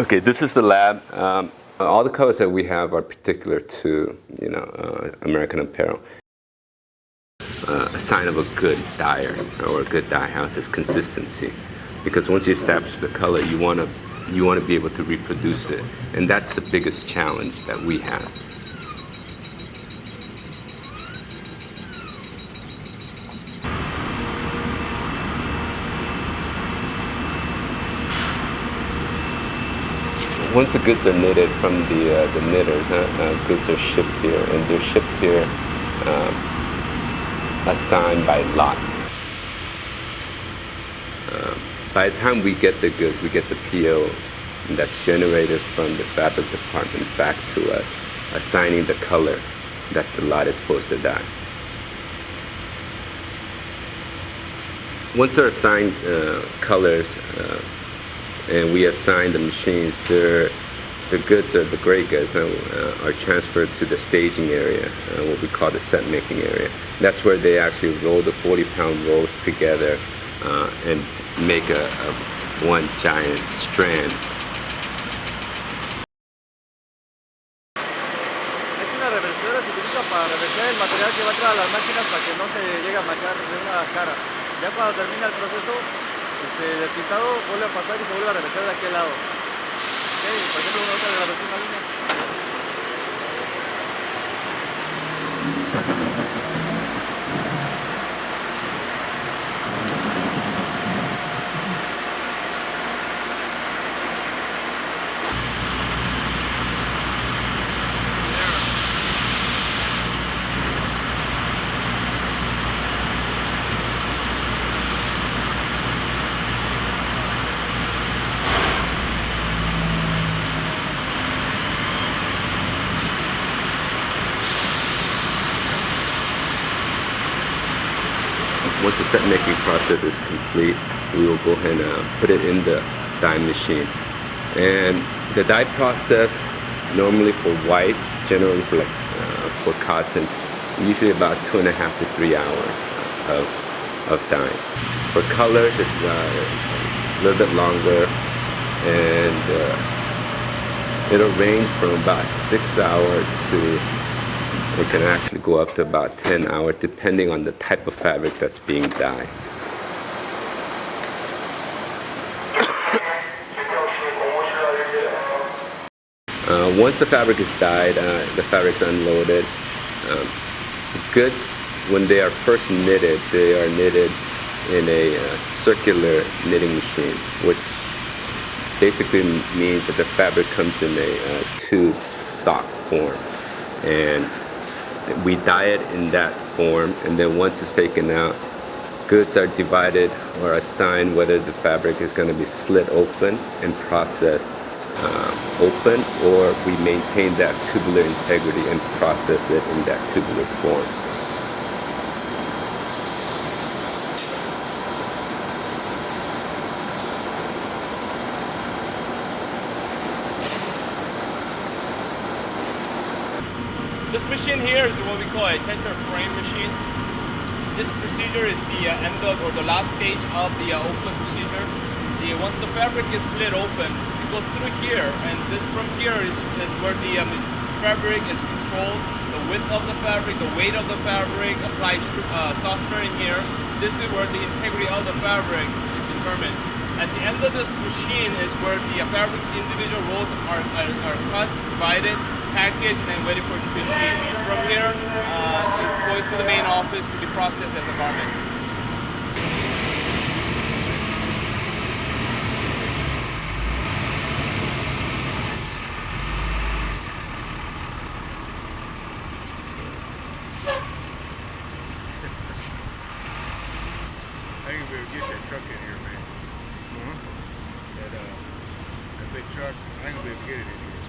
Okay, this is the lab. All the colors that we have are particular to, American Apparel. A sign of a good dyer or a good dye house is consistency, because once you establish the color, you want to be able to reproduce it, and that's the biggest challenge that we have. Once the goods are knitted from the knitters, goods are shipped here, and they're shipped here assigned by lots. By the time we get the goods, we get the PO that's generated from the fabric department back to us, assigning the color that the lot is supposed to dye. Once they're assigned colors, and we assign the machines, the goods, the gray goods, are transferred to the staging area, what we call the set making area. That's where they actually roll the 40-pound rolls together and make one giant strand. Es una reversadora, se utiliza para reversar el material que va a entrar a las máquinas para que no se llegue a manchar de una cara. Ya cuando termina el proceso, el pintado vuelve a pasar y se vuelve a reversar de aquel lado. Okay, por ejemplo, una otra de la versión línea. Once the set making process is complete, we will go ahead and put it in the dye machine. And the dye process, normally for whites, generally for cotton, usually about 2.5 to 3 hours of dyeing. For colors, it's a little bit longer, and it'll range from about 6 hours to it can actually go up to about 10 hours depending on the type of fabric that's being dyed. Once the fabric is dyed, the fabric's unloaded. The goods, when they are first knitted, they are knitted in a circular knitting machine, which basically means that the fabric comes in a tube sock form. And we dye it in that form, and then once it's taken out, goods are divided or assigned whether the fabric is going to be slit open and processed open, or we maintain that tubular integrity and process it in that tubular form. This machine here is what we call a tenter frame machine. This procedure is the end of, or the last stage of the open procedure. Once the fabric is slit open, it goes through here, and this from here is where the fabric is controlled. The width of the fabric, the weight of the fabric, applies softener in here. This is where the integrity of the fabric is determined. At the end of this machine is where the fabric individual rolls are cut, divided, packaged, and then ready for machine. From here, it's going to the main office to be processed as a garment. I ain't gonna be able to get that truck in here, man. That big truck, I ain't gonna be able to get it in here.